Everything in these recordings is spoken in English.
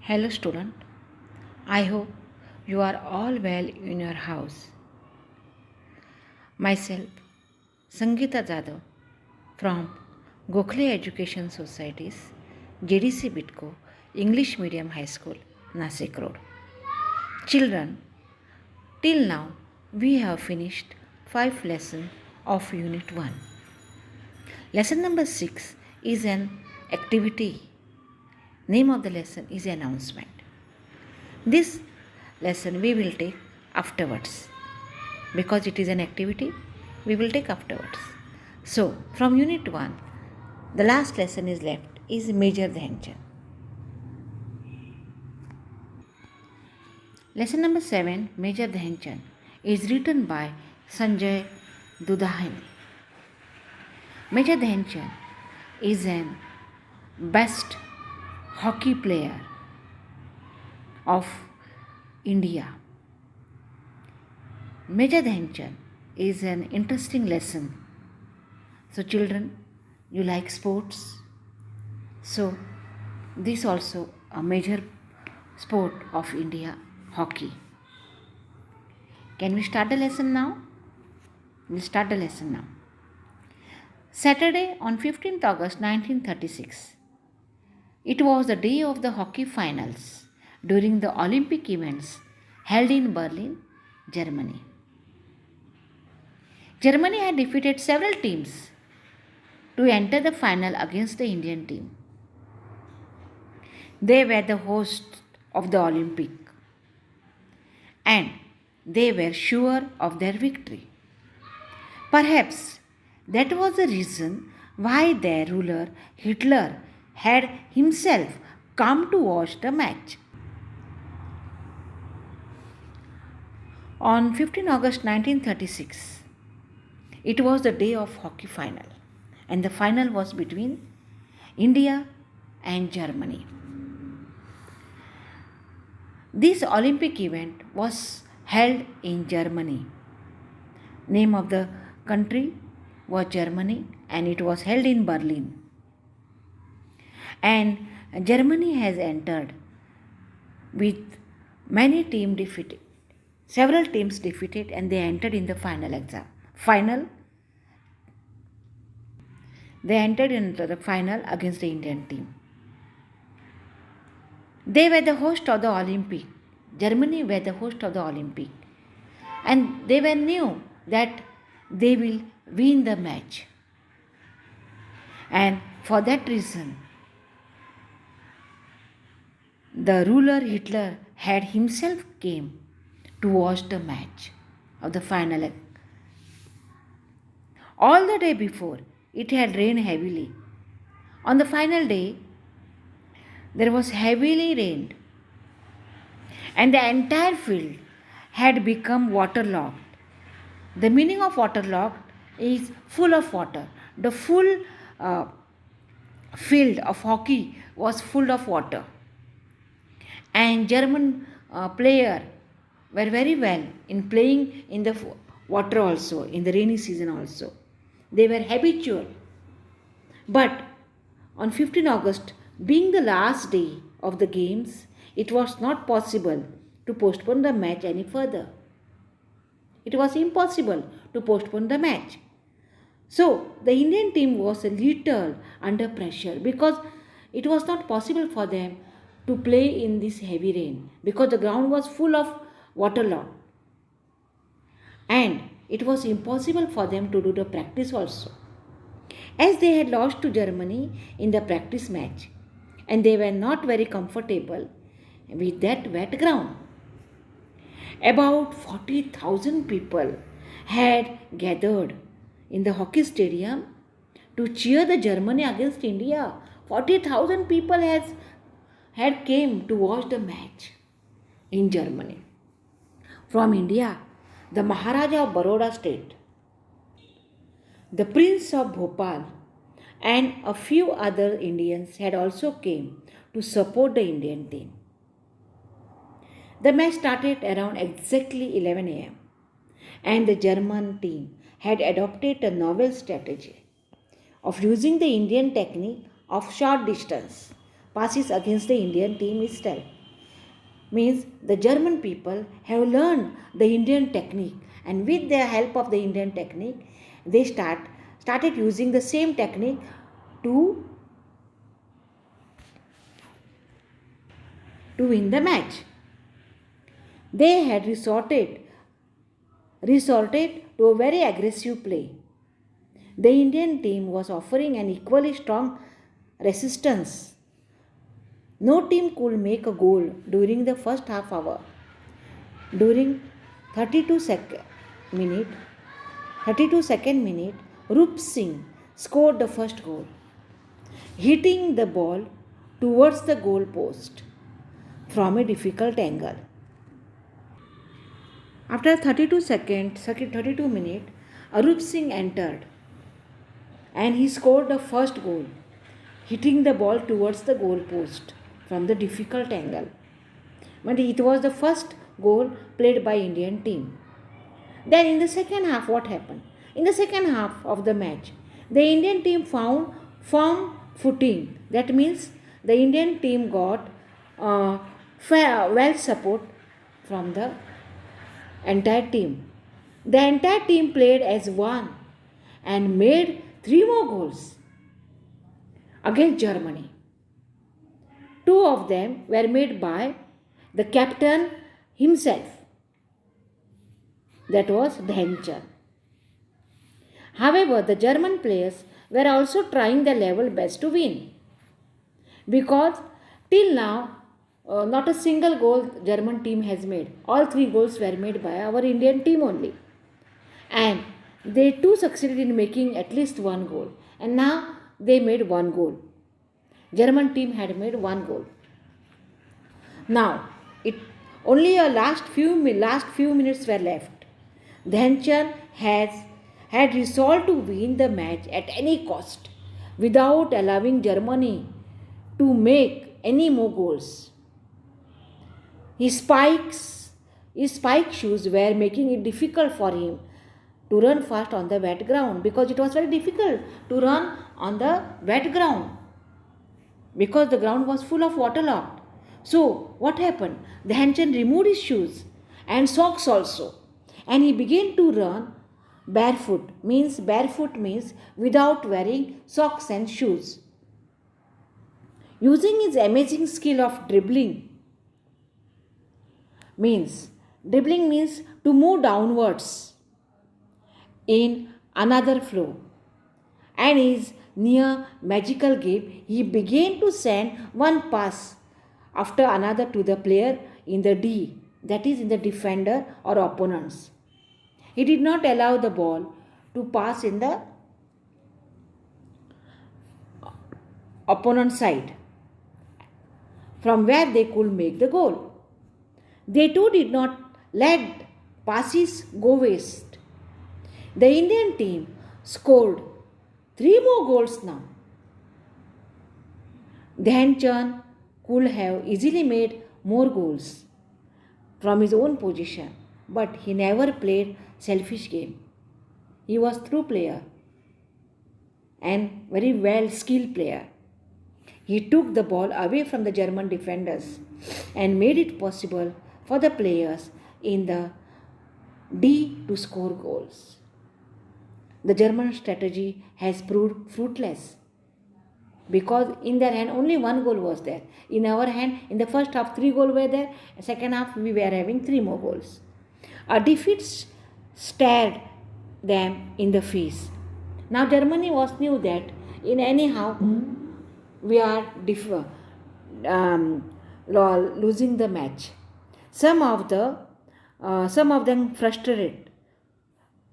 Hello, student. I hope you are all well in your house. Myself, Sangeeta Jadhav from Gokhale Education Society's JDC Bitco English Medium High School, Nasik Road. Children, till now we have finished 5 lessons of Unit 1. Lesson number 6 is an activity. Name of the lesson is announcement. This lesson we will take afterwards. Because it is an activity, we will take afterwards. So, from Unit 1, the last lesson is left is Major Dhyanchand. Lesson number 7, Major Dhyanchand, is written by Sanjay Dudhani. Major Dhyanchand is an best hockey player of India. Major Dhyanchand is an interesting lesson. So children, you like sports? So this also a major sport of India, hockey. Can we start the lesson now? We'll start the lesson now. Saturday on 15th August 1936. It was the day of the hockey finals during the Olympic events held in Berlin, Germany. Germany had defeated several teams to enter the final against the Indian team. They were the hosts of the Olympic and they were sure of their victory. Perhaps that was the reason why their ruler Hitler had himself come to watch the match. On 15 August 1936, it was the day of hockey final and the final was between India and Germany. This Olympic event was held in Germany. Name of the country was Germany and it was held in Berlin. And Germany has entered with many teams defeated. Several teams defeated and they entered in the They entered into the final against the Indian team. They were the host of the Olympic. Germany were the host of the Olympic. And they were knew that they will win the match. And for that reason, the ruler Hitler had himself came to watch the match of the final. All the day before, it had rained heavily. On the final day, there was heavily rained and the entire field had become waterlogged. The meaning of waterlogged is full of water. The full field of hockey was full of water. And German player were very well in playing in the water also, in the rainy season also. They were habitual. But on 15 August, being the last day of the games, it was not possible to postpone the match any further. It was impossible to postpone the match. So the Indian team was a little under pressure because it was not possible for them to play in this heavy rain because the ground was full of waterlogged. And it was impossible for them to do the practice also. As they had lost to Germany in the practice match and they were not very comfortable with that wet ground. About 40,000 people had gathered in the hockey stadium to cheer the Germany against India. 40,000 people had came to watch the match in Germany. From India, the Maharaja of Baroda state, the Prince of Bhopal and a few other Indians had also came to support the Indian team. The match started around exactly 11 a.m. and the German team had adopted a novel strategy of using the Indian technique of short distance passes against the Indian team itself. means the German people have learned the Indian technique, and with the help of the Indian technique, they started using the same technique to win the match. They had resorted to a very aggressive play. The Indian team was offering an equally strong resistance. No team could make a goal during the first half hour. During 32 second minute, 32nd minute, Rup Singh scored the first goal, hitting the ball towards the goal post from a difficult angle. After 32 minutes, Arup Singh entered and he scored the first goal, hitting the ball towards the goal post from the difficult angle. But it was the first goal played by Indian team. Then in the second half, what happened? In the second half of the match, the Indian team found firm footing. That means the Indian team got well support from the entire team. The entire team played as one and made 3 more goals against Germany. 2 of them were made by the captain himself. That was Dhyanchand. However, the German players were also trying their level best to win, because till now not a single goal German team has made. All 3 goals were made by our Indian team only, and they too succeeded in making at least 1 goal, and now they made 1 goal. German team had made 1 goal. Now it only a last few minutes were left. Dhyanchand had resolved to win the match at any cost without allowing Germany to make any more goals. His spike shoes were making it difficult for him to run fast on the wet ground, because it was very difficult to run on the wet ground because the ground was full of waterlogged. So what happened? Dhyanchand removed his shoes and socks also, and he began to run barefoot. Barefoot means without wearing socks and shoes. Using his amazing skill of dribbling means to move downwards in another flow, and his near magical game, he began to send one pass after another to the player in the D, that is in the defender or opponents. He did not allow the ball to pass in the opponent side from where they could make the goal. They too did not let passes go waste. The Indian team scored 3 more goals now. Dhyanchand could have easily made more goals from his own position, but he never played selfish game. He was true player and very well skilled player. He took the ball away from the German defenders and made it possible for the players in the D to score goals. The German strategy has proved fruitless, because in their hand only 1 goal was there. In our hand, in the first half 3 goals were there, second half we were having 3 more goals. A defeat stared them in the face. Now Germany knew that in anyhow we are losing the match. Some of them frustrated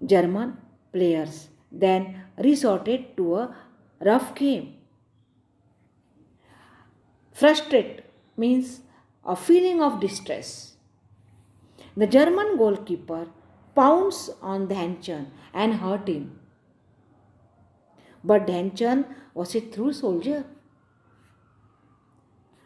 German players then resorted to a rough game. Frustrate means a feeling of distress. The German goalkeeper pounced on Dhyanchand and hurt him. But Dhyanchand was a true soldier.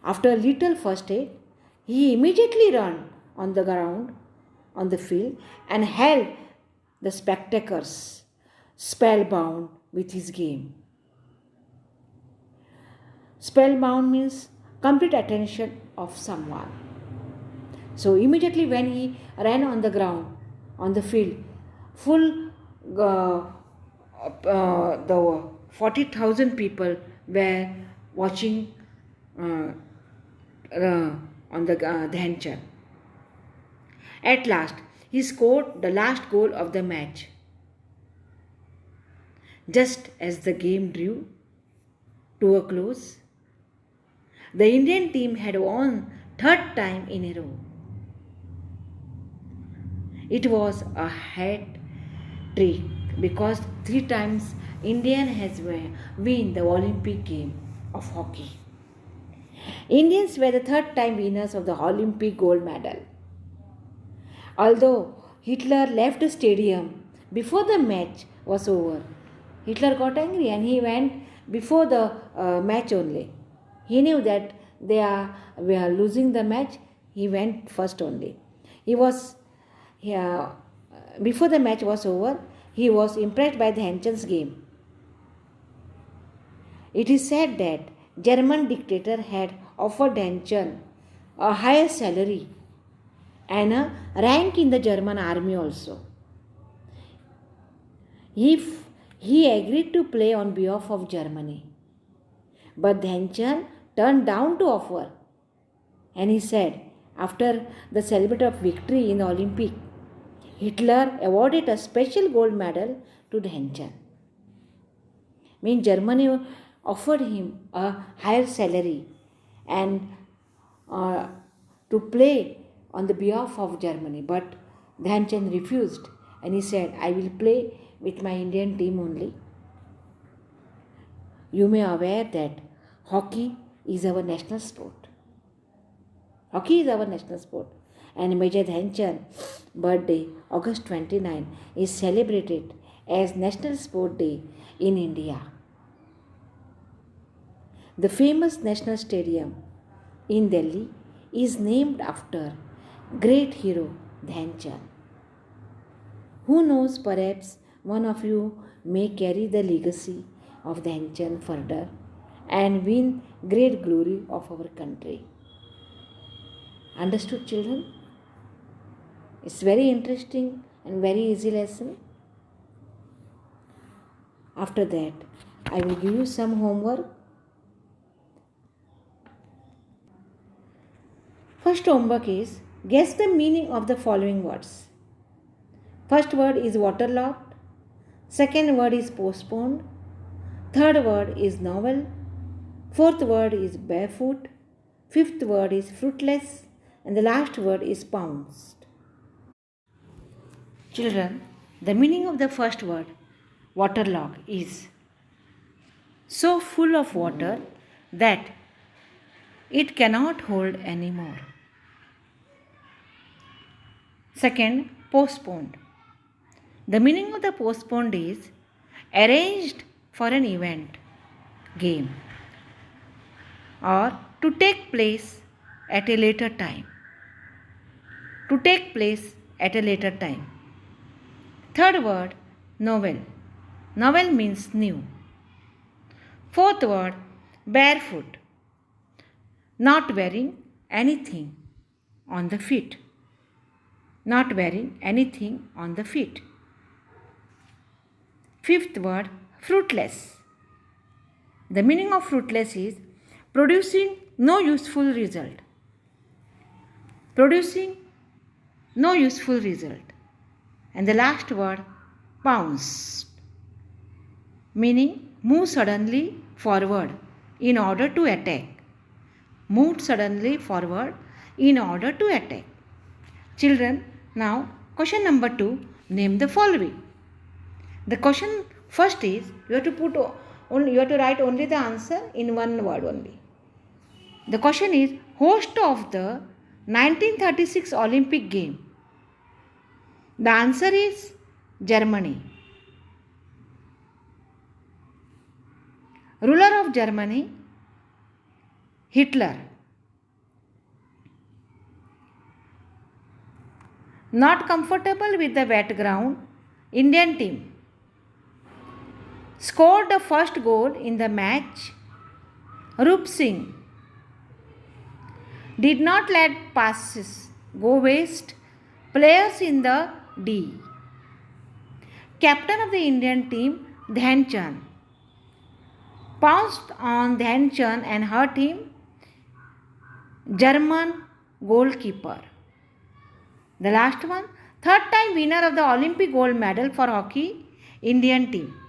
After a little first aid, he immediately ran on the ground, on the field, and held the spectators spellbound with his game. Spellbound means complete attention of someone. So immediately when he ran on the ground, on the field, full the 40,000 people were watching uh, on the Dhyan Chand. At last, he scored the last goal of the match. Just as the game drew to a close, the Indian team had won third time in a row. It was a hat trick because three times Indian has won the Olympic game of hockey. Indians were the third time winners of the Olympic gold medal. Although Hitler left the stadium before the match was over, Hitler got angry and he went before the match only. He knew that we are losing the match. He went first only. He was before the match was over. He was impressed by the Dhyan Chand's game. It is said that German dictator had offered Dhyan Chand a higher salary and a rank in the German army also. If he agreed to play on behalf of Germany. But Dhyan Chand turned down to offer. And he said, after the celebration of victory in the Olympic, Hitler awarded a special gold medal to Dhyan Chand. Means Germany offered him a higher salary and to play on the behalf of Germany. But Dhyan Chand refused and he said, I will play with my Indian team only. You may be aware that hockey is our national sport. Hockey is our national sport. And Major Dhyan Chand's birthday, August 29, is celebrated as National Sport Day in India. The famous National Stadium in Delhi is named after great hero Dhyan Chand. Who knows, perhaps one of you may carry the legacy of Dhyan Chand further and win great glory of our country. Understood, children? It's very interesting and very easy lesson. After that, I will give you some homework. First homework is guess the meaning of the following words. First word is waterlogged. Second word is postponed. Third word is novel. Fourth word is barefoot. Fifth word is fruitless. And the last word is pounced. Children, the meaning of the first word, waterlogged, is so full of water that it cannot hold anymore. Second, postponed. The meaning of the postponed is arranged for an event, game, or to take place at a later time. To take place at a later time. Third word, novel. Novel means new. Fourth word, barefoot. Not wearing anything on the feet. Not wearing anything on the feet. Fifth word, fruitless. The meaning of fruitless is producing no useful result. Producing no useful result. And the last word, pounce. Meaning move suddenly forward in order to attack. Move suddenly forward in order to attack. Children, now question number 2, name the following. The question first is you have to write only the answer in one word only. The question is host of the 1936 Olympic game. The answer is Germany. Ruler of Germany, Hitler. Not comfortable with the wet ground, Indian team. Scored the first goal in the match, Rup Singh. Did not let passes go west. Players in the D. Captain of the Indian team, Dhyan Chand. Pounced on Dhyan Chand and hurt him. German goalkeeper. The last one, third time winner of the Olympic gold medal for hockey, Indian team.